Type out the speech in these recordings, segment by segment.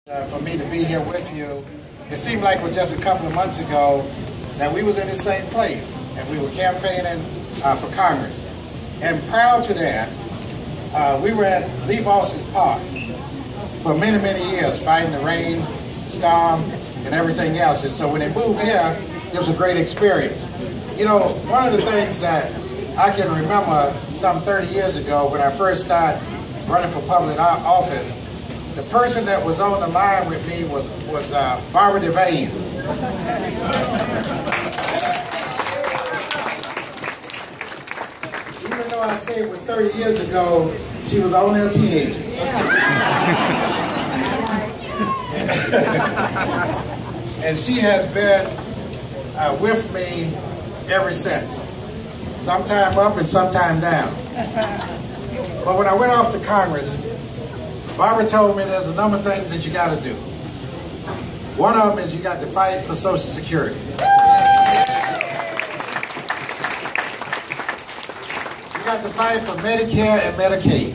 For me to be here with you, it seemed like it was just a couple of months ago that we was in the same place and we were campaigning for Congress. And prior to that, we were at Lee Boss's Park for many, many years, fighting the rain, storm, and everything else. And so when they moved here, it was a great experience. You know, one of the things that I can remember some 30 years ago when I first started running for public office, the person that was on the line with me was Barbara DeVane. Even though I say it was 30 years ago, she was only a teenager. And she has been with me ever since. Sometime up and sometime down. But when I went off to Congress, Barbara told me there's a number of things that you got to do. One of them is you got to fight for Social Security. You got to fight for Medicare and Medicaid.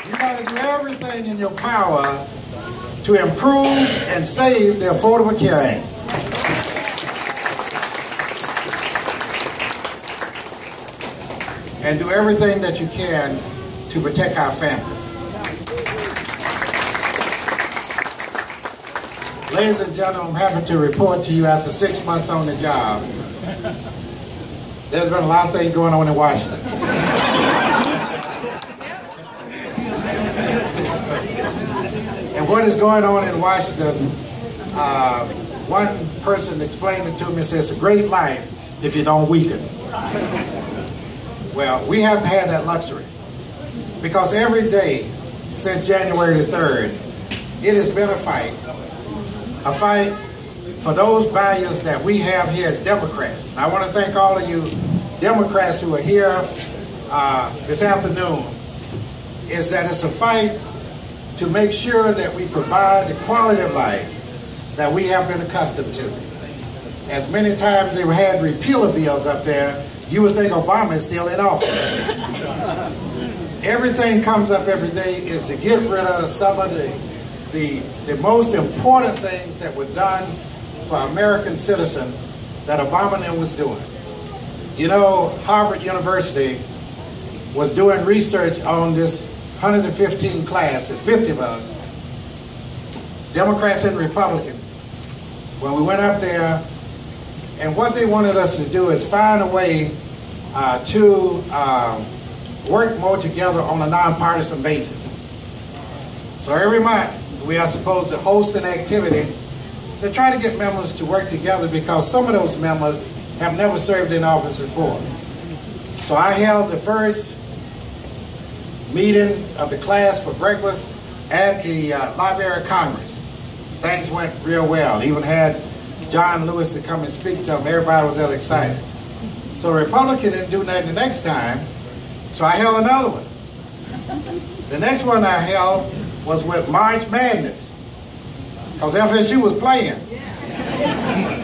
You got to do everything in your power to improve and save the Affordable Care Act. And do everything that you can to protect our families. Ladies and gentlemen, I'm happy to report to you after 6 months on the job, there's been a lot of things going on in Washington. And what is going on in Washington, one person explained it to me and said, it's a great life if you don't weaken. Well, we haven't had that luxury. Because every day since January the 3rd, it has been a fight for those values that we have here as Democrats. And I want to thank all of you Democrats who are here this afternoon, is that it's a fight to make sure that we provide the quality of life that we have been accustomed to. As many times they had repealer bills up there, you would think Obama is still in office. Everything comes up every day is to get rid of some of the most important things that were done for American citizens that Obama was doing. You know, Harvard University was doing research on this 115 class, there's 50 of us, Democrats and Republicans, when we went up there, and what they wanted us to do is find a way to work more together on a nonpartisan basis. So every month we are supposed to host an activity to try to get members to work together, because some of those members have never served in office before. So I held the first meeting of the class for breakfast at the Library of Congress. Things went real well. Even had John Lewis to come and speak to them. Everybody was really excited. So the Republican didn't do nothing the next time, so I held another one. The next one I held was with March Madness, because FSU was playing.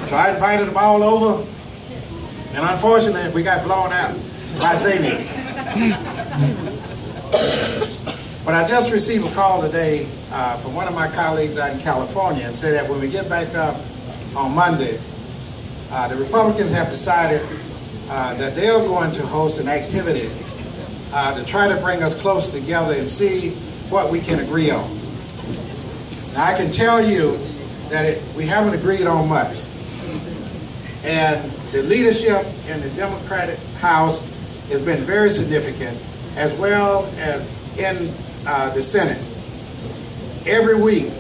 So I invited them all over, and unfortunately we got blown out by Xavier. But I just received a call today from one of my colleagues out in California, and said that when we get back up on Monday, the Republicans have decided that they are going to host an activity to try to bring us close together and see what we can agree on. Now, I can tell you that we haven't agreed on much. And the leadership in the Democratic House has been very significant, as well as in the Senate. Every week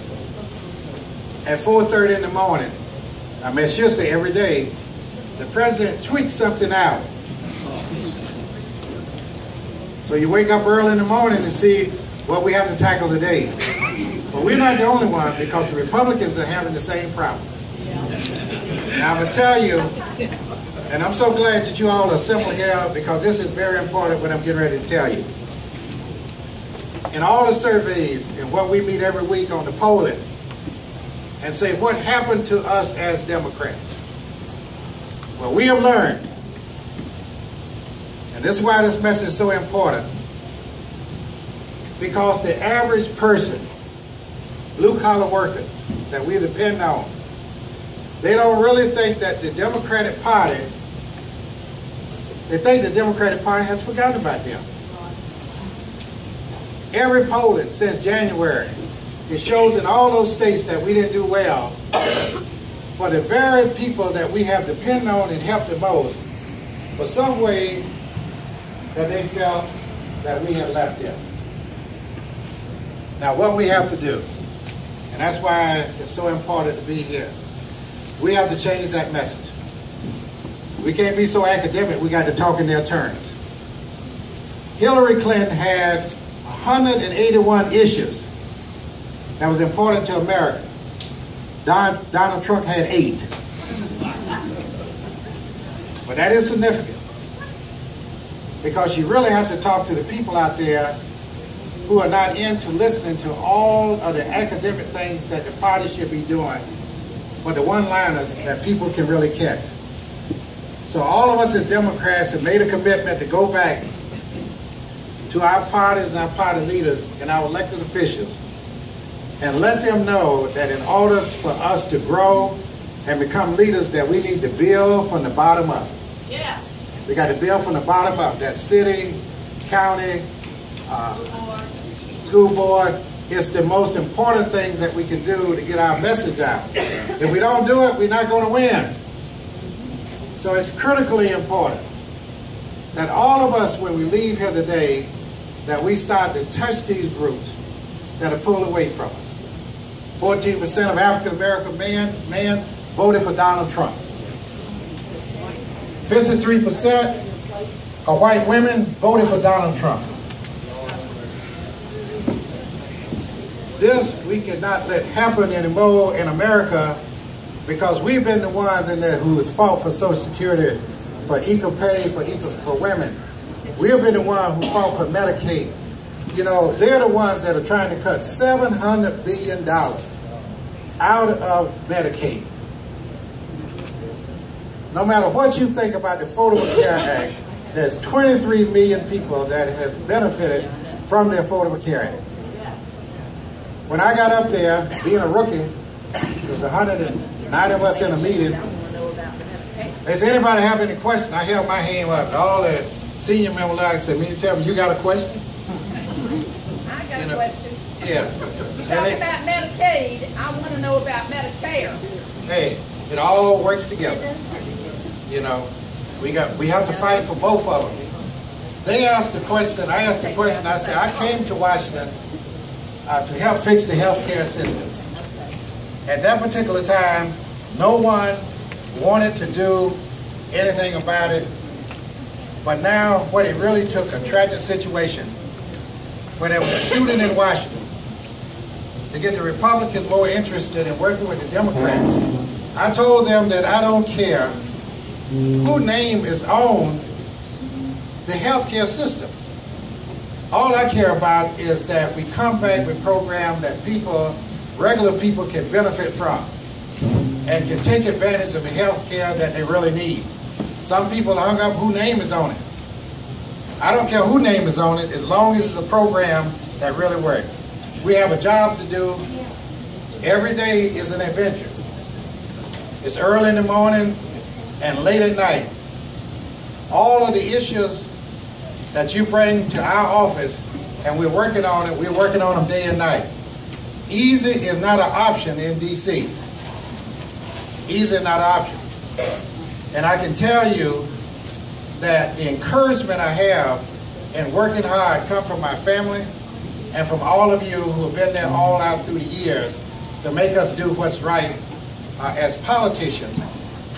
at 4:30 in the morning, I mean, I should say every day, the president tweaks something out. So you wake up early in the morning to see what we have to tackle today. But we're not the only one, because the Republicans are having the same problem. Now I'm going to tell you, and I'm so glad that you all are assembled here, because this is very important what I'm getting ready to tell you. In all the surveys and what we meet every week on the polling, and say what happened to us as Democrats. Well, we have learned, and this is why this message is so important, because the average person, blue-collar workers that we depend on, they don't really think that the Democratic Party, they think the Democratic Party has forgotten about them. Every polling since January, it shows in all those states that we didn't do well. For the very people that we have depended on and helped the most, for some way that they felt that we had left them. Now what we have to do, and that's why it's so important to be here, we have to change that message. We can't be so academic, we got to talk in their terms. Hillary Clinton had 181 issues that was important to America. Donald Trump had 8. But that is significant, because you really have to talk to the people out there who are not into listening to all of the academic things that the party should be doing, but the one-liners that people can really catch. So all of us as Democrats have made a commitment to go back to our parties and our party leaders and our elected officials and let them know that in order for us to grow and become leaders, that we need to build from the bottom up. Yeah. We got to build from the bottom up. That city, county, school board. It's the most important things that we can do to get our message out. If we don't do it, we're not going to win. So it's critically important that all of us, when we leave here today, that we start to touch these groups that are pulled away from us. 14% of African American men voted for Donald Trump. 53% of white women voted for Donald Trump. This we cannot let happen anymore in America, because we've been the ones in there who has fought for Social Security, for equal pay for women. We have been the ones who fought for Medicaid. You know, they're the ones that are trying to cut $700 billion out of Medicaid. No matter what you think about the Affordable Care Act, there's 23 million people that have benefited from the Affordable Care Act. When I got up there, being a rookie, there was 190 of us in a meeting. They said, anybody have any questions? I held my hand up, and all the senior members said, tell me, you got a question? I got a question. Yeah. Talk about Medicaid, I want to know about Medicare. Hey, it all works together. You know, we have to fight for both of them. They asked the question, I asked the question, I said, I came to Washington to help fix the health care system. At that particular time, no one wanted to do anything about it. But now, what it really took, a tragic situation, where there was a shooting in Washington, to get the Republicans more interested in working with the Democrats. I told them that I don't care whose name is on the health care system. All I care about is that we come back with programs that people, regular people, can benefit from and can take advantage of the health care that they really need. Some people are hung up whose name is on it. I don't care whose name is on it, as long as it's a program that really works. We have a job to do. Every day is an adventure. It's early in the morning and late at night. All of the issues that you bring to our office, and we're working on it, we're working on them day and night. Easy is not an option in D.C. Easy is not an option. And I can tell you that the encouragement I have in working hard comes from my family and from all of you who have been there all out through the years to make us do what's right as politicians.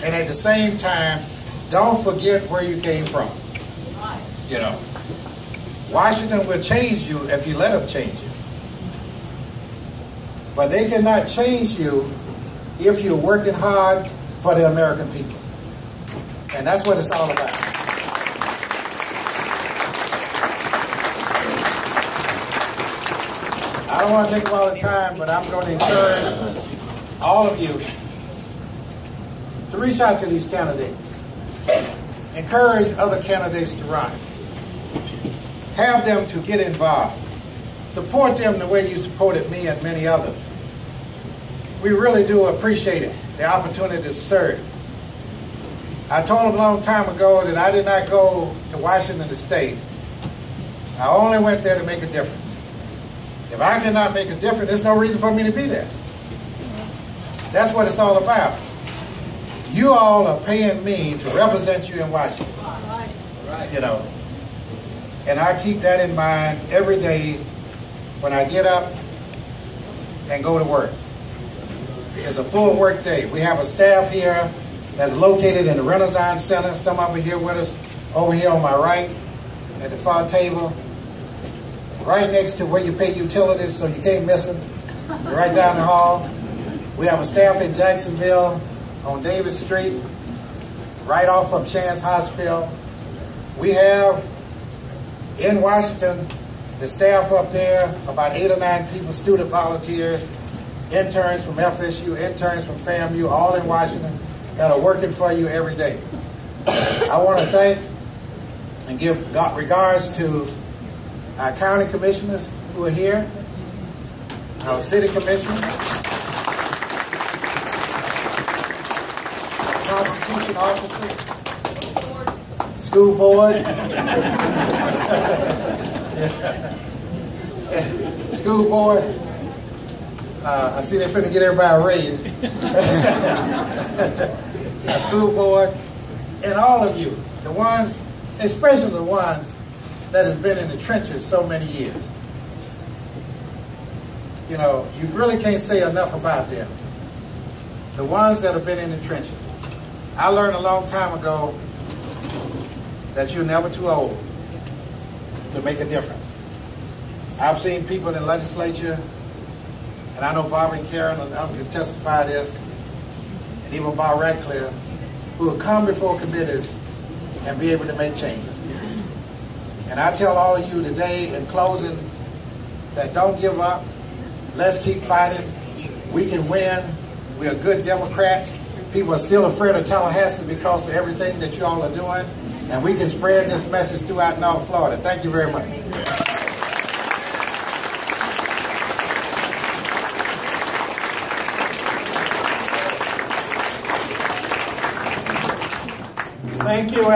And at the same time, don't forget where you came from. You know, Washington will change you if you let them change you. But they cannot change you if you're working hard for the American people. And that's what it's all about. I don't want to take up all the time, but I'm going to encourage all of you to reach out to these candidates. Encourage other candidates to run. Have them to get involved. support them the way you supported me and many others. We really do appreciate it, the opportunity to serve. I told them a long time ago that I did not go to Washington State. I only went there to make a difference. If I cannot make a difference, there's no reason for me to be there. That's what it's all about. You all are paying me to represent you in Washington. You know, and I keep that in mind every day when I get up and go to work. It's a full work day. We have a staff here that's located in the Renaissance Center. Some of them are here with us over here on my right at the far table, right next to where you pay utilities, so you can't miss them. You're right down the hall. We have a staff in Jacksonville on Davis Street, right off from Shands Hospital. We have in Washington the staff up there, about 8 or 9 people, student volunteers, interns from FSU, interns from FAMU, all in Washington that are working for you every day. I want to thank and give regards to our county commissioners who are here, our city commissioners, Constitution officer, school board, school board. I see they're finna get everybody a raise. Our school board, and all of you, the ones, especially the ones that has been in the trenches so many years. You know, you really can't say enough about them. The ones that have been in the trenches. I learned a long time ago that you're never too old to make a difference. I've seen people in the legislature, and I know Barbara and Karen can testify this, and even Bob Radcliffe, who will come before committees and be able to make changes. And I tell all of you today in closing that don't give up. Let's keep fighting. We can win. We are good Democrats. People are still afraid of Tallahassee because of everything that you all are doing. And we can spread this message throughout North Florida. Thank you very much. Thank you, Al.